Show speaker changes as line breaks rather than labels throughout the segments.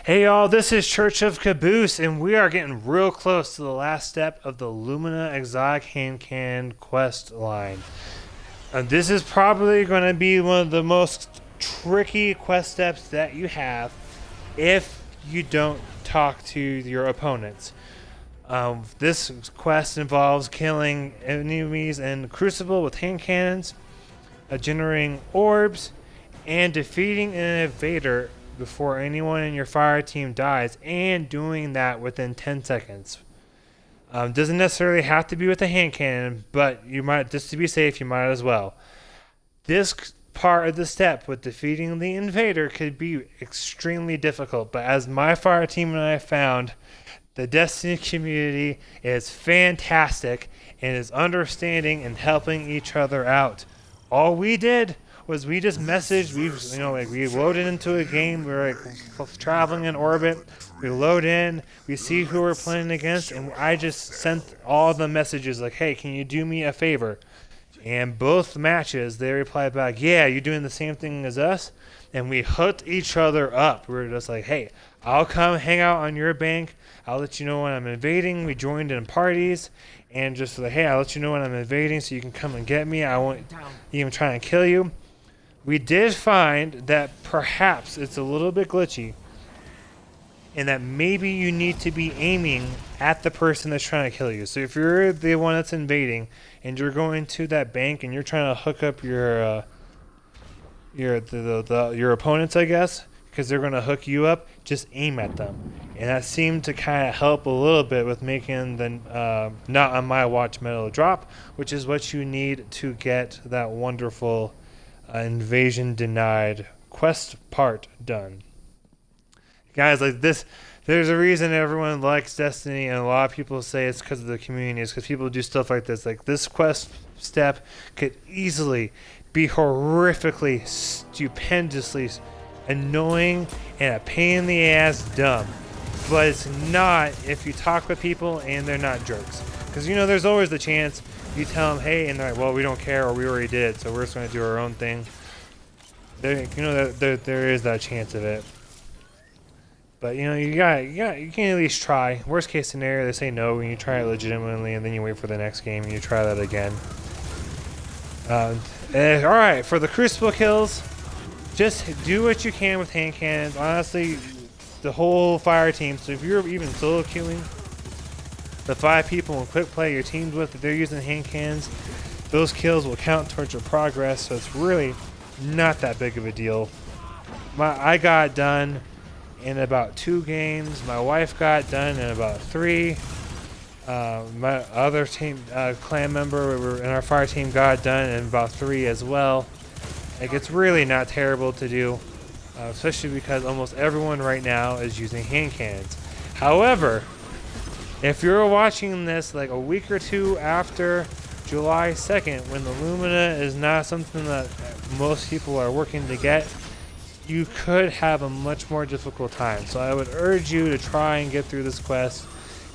Hey y'all, this is Church of Caboose, and we are getting real close to the last step of the Lumina Exotic Hand Cannon quest line. This is probably going to be one of the most tricky quest steps that you have if you don't talk to your opponents. This quest involves killing enemies in Crucible with hand cannons, generating orbs, and defeating an invader before anyone in your fire team dies, and doing that within 10 seconds. Doesn't necessarily have to be with a hand cannon, but you might, just to be safe, you might as well. This part of the step with defeating the invader could be extremely difficult, but as my fire team and I found, the Destiny community is fantastic and is understanding and helping each other out. All we did was we just messaged, we loaded into a game, we were like traveling in orbit, we load in, we see who we're playing against, and I just sent all the messages like, hey, can you do me a favor? And both matches, they replied back, yeah, you're doing the same thing as us? And we hooked each other up. We were just like, hey, I'll come hang out on your bank, I'll let you know when I'm invading. We joined in parties, and just like, hey, I'll let you know when I'm invading so you can come and get me. I won't even try and kill you. We did find that perhaps it's a little bit glitchy and that maybe you need to be aiming at the person that's trying to kill you. So if you're the one that's invading and you're going to that bank and you're trying to hook up your opponents, I guess, because they're going to hook you up, just aim at them. And that seemed to kind of help a little bit with making the not on my watch medal drop, which is what you need to get that wonderful invasion denied quest part done. Guys, like this, there's a reason everyone likes Destiny, and a lot of people say it's because of the community. It's because people do stuff like this. Like this quest step could easily be horrifically, stupendously annoying and a pain in the ass dumb. But it's not if you talk with people and they're not jerks. Because there's always the chance you tell them, hey, and they're like, well, we don't care, or we already did, so we're just going to do our own thing. There is that chance of it. But you can at least try. Worst case scenario, they say no, and you try it legitimately, and then you wait for the next game and you try that again. All right, for the Crucible kills, just do what you can with hand cannons. Honestly, the whole fire team. So if you're even solo queuing, the 5 people in quick play you're teamed with, if they're using hand cannons, those kills will count towards your progress. So it's really not that big of a deal. I got done in about 2 games. My wife got done in about 3. My other team clan member in our fire team got done in about 3 as well. Like, it's really not terrible to do, especially because almost everyone right now is using hand cannons. However, if you're watching this like a week or 2 after July 2nd, when the Lumina is not something that most people are working to get, you could have a much more difficult time. So I would urge you to try and get through this quest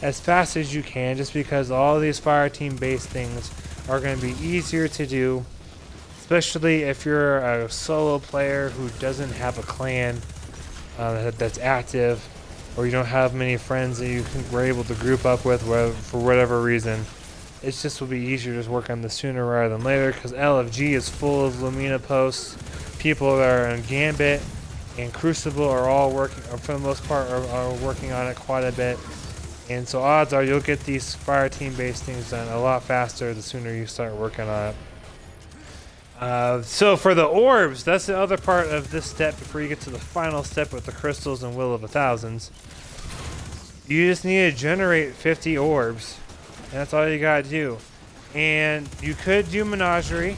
as fast as you can, just because all these fire team based things are going to be easier to do, especially if you're a solo player who doesn't have a clan that's active, or you don't have many friends that were able to group up with for whatever reason. It just will be easier to just work on this sooner rather than later, because LFG is full of Lumina posts. People that are in Gambit and Crucible are all working, or for the most part, are working on it quite a bit. And so odds are you'll get these fire team based things done a lot faster the sooner you start working on it. So for the orbs, that's the other part of this step before you get to the final step with the crystals and Will of the Thousands. You just need to generate 50 orbs, and that's all you gotta do. And you could do Menagerie.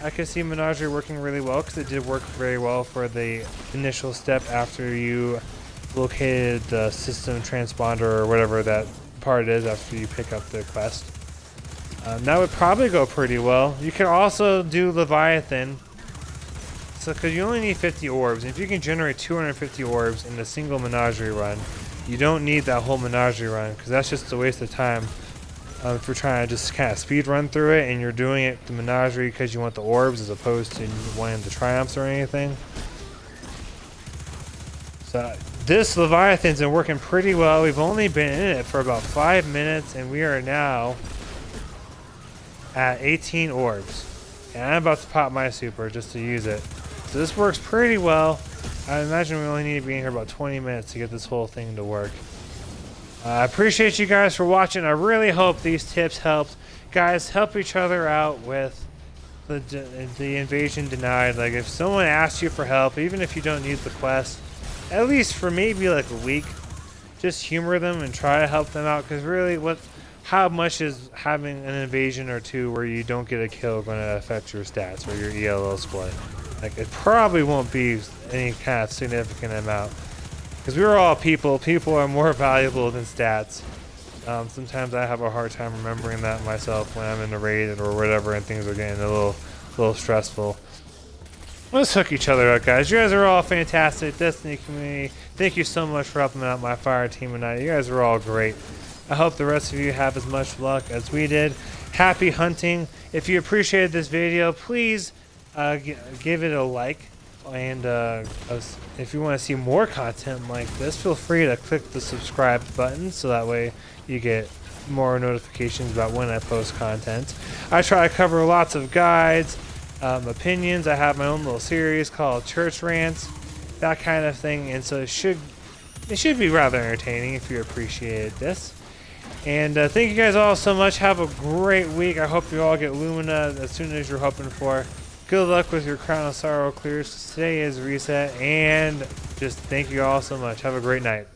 I could see Menagerie working really well, because it did work very well for the initial step after you located the system transponder or whatever that part is after you pick up the quest. That would probably go pretty well. You can also do Leviathan, so because you only need 50 orbs, and if you can generate 250 orbs in a single Menagerie run, you don't need that whole Menagerie run, because that's just a waste of time. If you're trying to just kind of speed run through it and you're doing it the Menagerie because you want the orbs as opposed to wanting the triumphs or anything. So this Leviathan's been working pretty well. We've only been in it for about 5 minutes, and we are now at 18 orbs. And I'm about to pop my super just to use it. So this works pretty well. I imagine we only need to be in here about 20 minutes to get this whole thing to work. I appreciate you guys for watching. I really hope these tips helped. Guys, help each other out with the invasion denied. Like, if someone asks you for help, even if you don't need the quest, at least for maybe like a week, just humor them and try to help them out. Because really, how much is having an invasion or two where you don't get a kill going to affect your stats or your ELO split? Like, it probably won't be any kind of significant amount. Because we're all people. People are more valuable than stats. Sometimes I have a hard time remembering that myself when I'm in a raid or whatever and things are getting a little stressful. Let's hook each other up, guys. You guys are all fantastic. Destiny community, thank you so much for helping out my fire team tonight. You guys are all great. I hope the rest of you have as much luck as we did. Happy hunting. If you appreciated this video, please give it a like. And if you want to see more content like this, feel free to click the subscribe button so that way you get more notifications about when I post content. I try to cover lots of guides, opinions. I have my own little series called Church Rants, that kind of thing, and so it should be rather entertaining if you appreciated this. And thank you guys all so much. Have a great week. I hope you all get Lumina as soon as you're hoping for. Good luck with your Crown of Sorrow clears. Today is reset, and just thank you all so much. Have a great night.